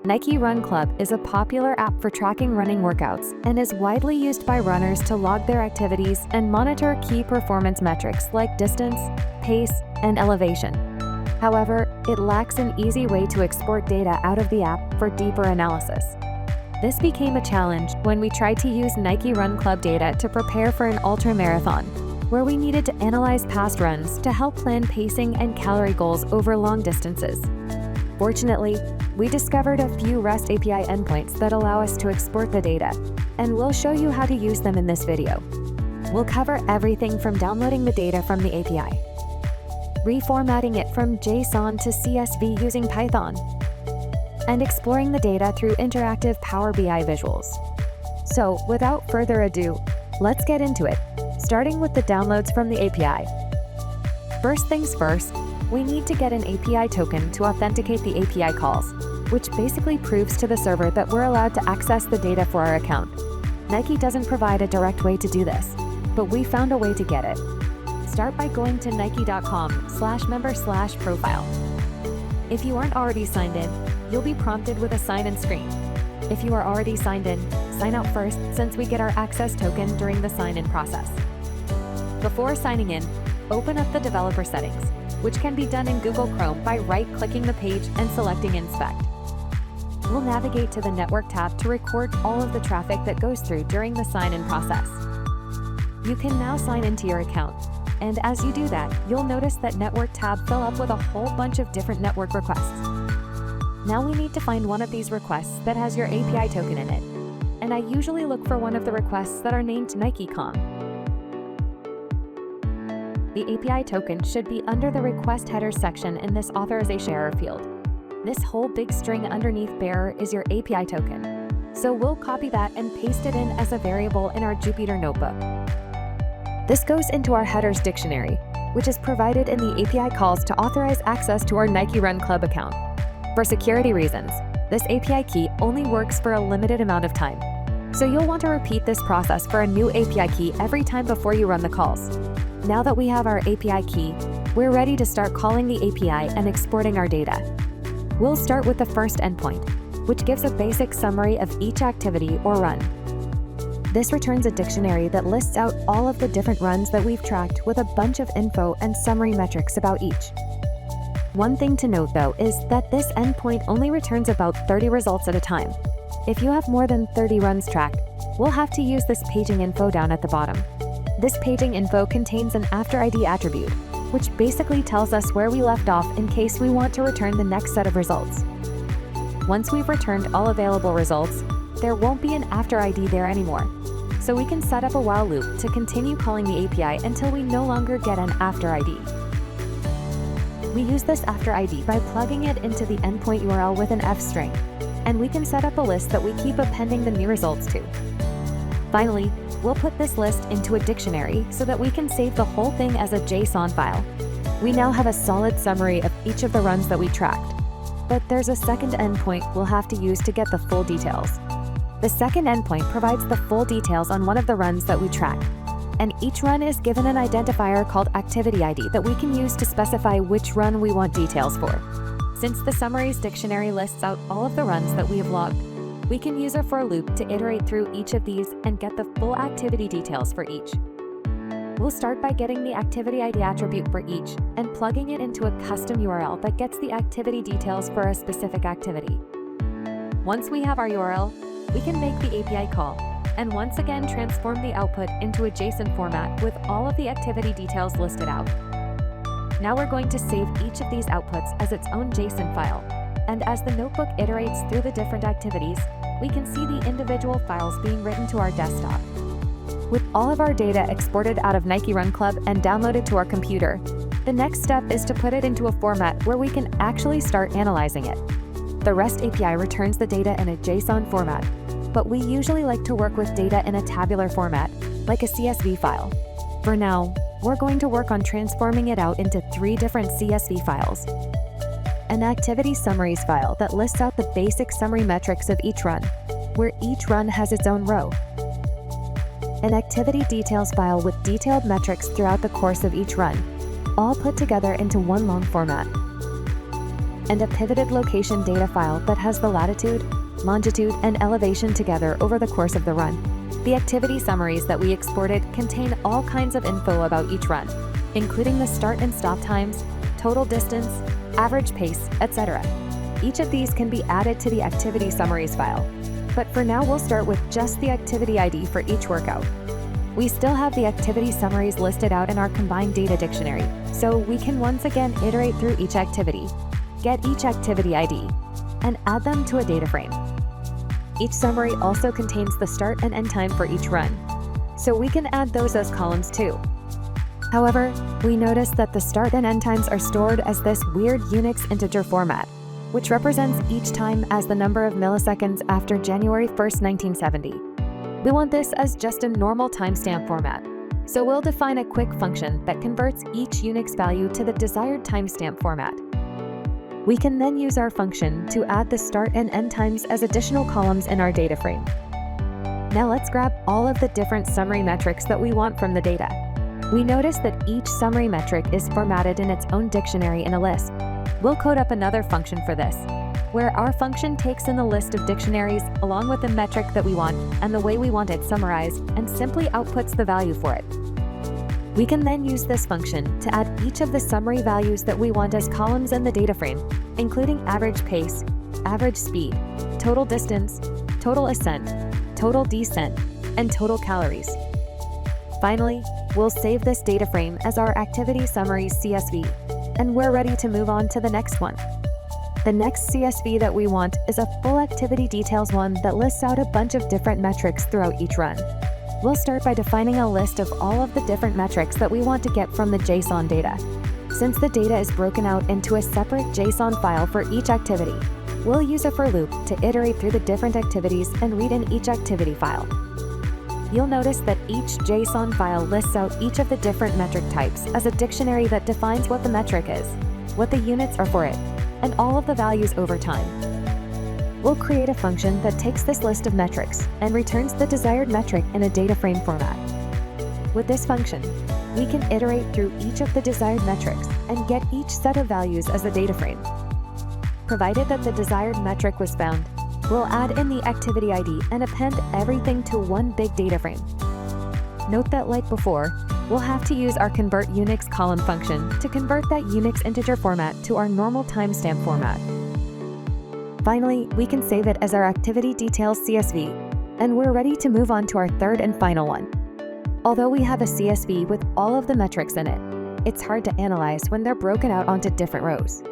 Nike Run Club is a popular app for tracking running workouts and is widely used by runners to log their activities and monitor key performance metrics like distance, pace, and elevation. However, it lacks an easy way to export data out of the app for deeper analysis. This became a challenge when we tried to use Nike Run Club data to prepare for an ultra-marathon, where we needed to analyze past runs to help plan pacing and calorie goals over long distances. Fortunately, we discovered a few REST API endpoints that allow us to export the data, and we'll show you how to use them in this video. We'll cover everything from downloading the data from the API, reformatting it from JSON to CSV using Python, and exploring the data through interactive Power BI visuals. So, without further ado, let's get into it, starting with the downloads from the API. First things first, we need to get an API token to authenticate the API calls, which basically proves to the server that we're allowed to access the data for our account. Nike doesn't provide a direct way to do this, but we found a way to get it. Start by going to nike.com/member/profile. If you aren't already signed in, you'll be prompted with a sign-in screen. If you are already signed in, sign out first since we get our access token during the sign-in process. Before signing in, open up the developer settings, which can be done in Google Chrome by right-clicking the page and selecting Inspect. We'll navigate to the Network tab to record all of the traffic that goes through during the sign-in process. You can now sign into your account, and as you do that, you'll notice that Network tab fill up with a whole bunch of different network requests. Now we need to find one of these requests that has your API token in it, and I usually look for one of the requests that are named NikeCom. The API token should be under the request header section in this authorization error field. This whole big string underneath bearer is your API token, so we'll copy that and paste it in as a variable in our Jupyter notebook. This goes into our headers dictionary, which is provided in the API calls to authorize access to our Nike Run Club account. For security reasons, this API key only works for a limited amount of time, so you'll want to repeat this process for a new API key every time before you run the calls. Now that we have our API key, we're ready to start calling the API and exporting our data. We'll start with the first endpoint, which gives a basic summary of each activity or run. This returns a dictionary that lists out all of the different runs that we've tracked with a bunch of info and summary metrics about each. One thing to note though is that this endpoint only returns about 30 results at a time. If you have more than 30 runs tracked, we'll have to use this paging info down at the bottom. This paging info contains an after ID attribute, which basically tells us where we left off in case we want to return the next set of results. Once we've returned all available results, there won't be an after ID there anymore, so we can set up a while loop to continue calling the API until we no longer get an after ID. We use this after ID by plugging it into the endpoint URL with an F string, and we can set up a list that we keep appending the new results to. Finally, we'll put this list into a dictionary so that we can save the whole thing as a JSON file. We now have a solid summary of each of the runs that we tracked, but there's a second endpoint we'll have to use to get the full details. The second endpoint provides the full details on one of the runs that we tracked, and each run is given an identifier called Activity ID that we can use to specify which run we want details for. Since the summaries dictionary lists out all of the runs that we have logged, we can use a for loop to iterate through each of these and get the full activity details for each. We'll start by getting the Activity ID attribute for each and plugging it into a custom URL that gets the activity details for a specific activity. Once we have our URL, we can make the API call and once again transform the output into a JSON format with all of the activity details listed out. Now we're going to save each of these outputs as its own JSON file, and as the notebook iterates through the different activities, we can see the individual files being written to our desktop. With all of our data exported out of Nike Run Club and downloaded to our computer, the next step is to put it into a format where we can actually start analyzing it. The REST API returns the data in a JSON format, but we usually like to work with data in a tabular format, like a CSV file. For now, we're going to work on transforming it out into 3 different CSV files. An activity summaries file that lists out the basic summary metrics of each run, where each run has its own row. An activity details file with detailed metrics throughout the course of each run, all put together into one long format. and a pivoted location data file that has the latitude, longitude, and elevation together over the course of the run. The activity summaries that we exported contain all kinds of info about each run, including the start and stop times, total distance, average pace, etc. Each of these can be added to the activity summaries file. But for now, we'll start with just the activity ID for each workout. We still have the activity summaries listed out in our combined data dictionary, so we can once again iterate through each activity, get each activity ID, and add them to a data frame. Each summary also contains the start and end time for each run, so we can add those as columns too. However, we notice that the start and end times are stored as this weird Unix integer format, which represents each time as the number of milliseconds after January 1st, 1970. We want this as just a normal timestamp format, so we'll define a quick function that converts each Unix value to the desired timestamp format. We can then use our function to add the start and end times as additional columns in our data frame. Now let's grab all of the different summary metrics that we want from the data. We notice that each summary metric is formatted in its own dictionary in a list. We'll code up another function for this, where our function takes in the list of dictionaries along with the metric that we want and the way we want it summarized and simply outputs the value for it. We can then use this function to add each of the summary values that we want as columns in the data frame, including average pace, average speed, total distance, total ascent, total descent, and total calories. Finally, we'll save this data frame as our activity summaries CSV, and we're ready to move on to the next one. The next CSV that we want is a full activity details one that lists out a bunch of different metrics throughout each run. We'll start by defining a list of all of the different metrics that we want to get from the JSON data. Since the data is broken out into a separate JSON file for each activity, we'll use a for loop to iterate through the different activities and read in each activity file. You'll notice that each JSON file lists out each of the different metric types as a dictionary that defines what the metric is, what the units are for it, and all of the values over time. We'll create a function that takes this list of metrics and returns the desired metric in a data frame format. With this function, we can iterate through each of the desired metrics and get each set of values as a data frame. Provided that the desired metric was found, we'll add in the activity ID and append everything to one big data frame. Note that like before, we'll have to use our convert Unix column function to convert that Unix integer format to our normal timestamp format. Finally, we can save it as our activity details CSV, and we're ready to move on to our third and final one. Although we have a CSV with all of the metrics in it, it's hard to analyze when they're broken out onto different rows.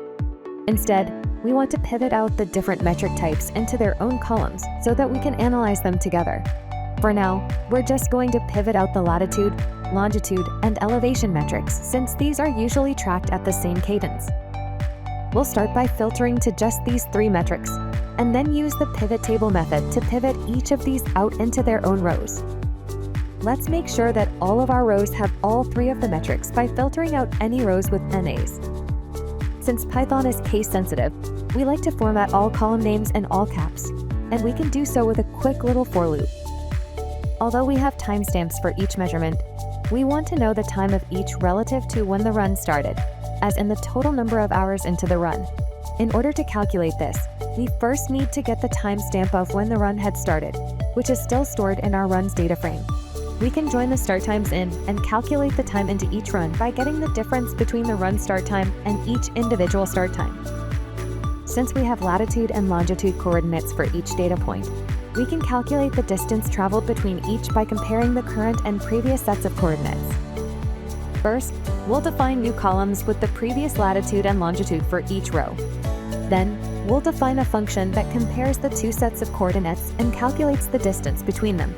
Instead, we want to pivot out the different metric types into their own columns so that we can analyze them together. For now, we're just going to pivot out the latitude, longitude, and elevation metrics since these are usually tracked at the same cadence. We'll start by filtering to just these three metrics, and then use the pivot table method to pivot each of these out into their own rows. Let's make sure that all of our rows have all three of the metrics by filtering out any rows with NAs. Since Python is case sensitive, we like to format all column names in all caps, and we can do so with a quick little for loop. Although we have timestamps for each measurement, we want to know the time of each relative to when the run started, as in the total number of hours into the run. In order to calculate this, we first need to get the timestamp of when the run had started, which is still stored in our run's data frame. We can join the start times in and calculate the time into each run by getting the difference between the run start time and each individual start time. Since we have latitude and longitude coordinates for each data point, we can calculate the distance traveled between each by comparing the current and previous sets of coordinates. First, we'll define new columns with the previous latitude and longitude for each row. Then, we'll define a function that compares the two sets of coordinates and calculates the distance between them.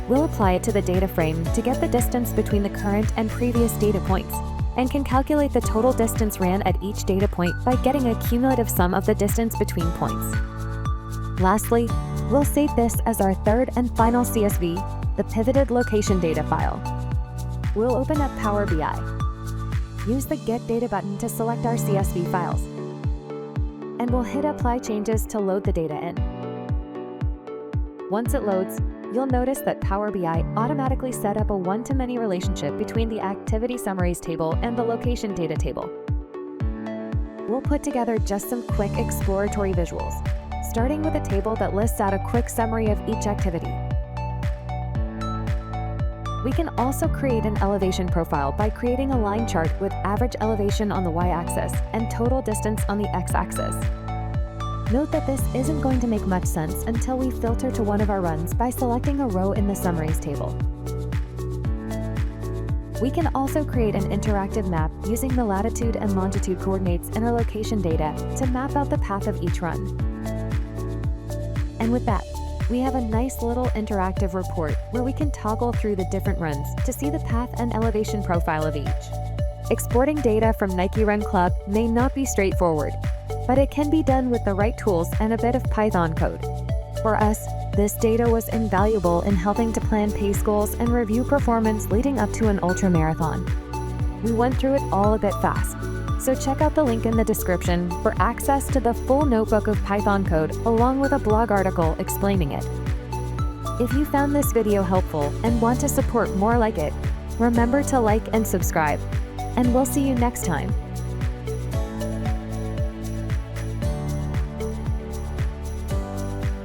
We'll apply it to the data frame to get the distance between the current and previous data points, and can calculate the total distance ran at each data point by getting a cumulative sum of the distance between points. Lastly, we'll save this as our third and final CSV, the pivoted location data file. We'll open up Power BI. Use the Get Data button to select our CSV files, and we'll hit Apply Changes to load the data in. Once it loads, you'll notice that Power BI automatically set up a one-to-many relationship between the Activity Summaries table and the Location Data table. we'll put together just some quick exploratory visuals, starting with a table that lists out a quick summary of each activity. We can also create an elevation profile by creating a line chart with average elevation on the y-axis and total distance on the x-axis. Note that this isn't going to make much sense until we filter to one of our runs by selecting a row in the summaries table. We can also create an interactive map using the latitude and longitude coordinates in our location data to map out the path of each run. And with that, we have a nice little interactive report where we can toggle through the different runs to see the path and elevation profile of each. Exporting data from Nike Run Club may not be straightforward, but it can be done with the right tools and a bit of Python code. For us, this data was invaluable in helping to plan pace goals and review performance leading up to an ultramarathon. We went through it all a bit fast, so check out the link in the description for access to the full notebook of Python code along with a blog article explaining it. If you found this video helpful and want to support more like it, remember to like and subscribe, and we'll see you next time.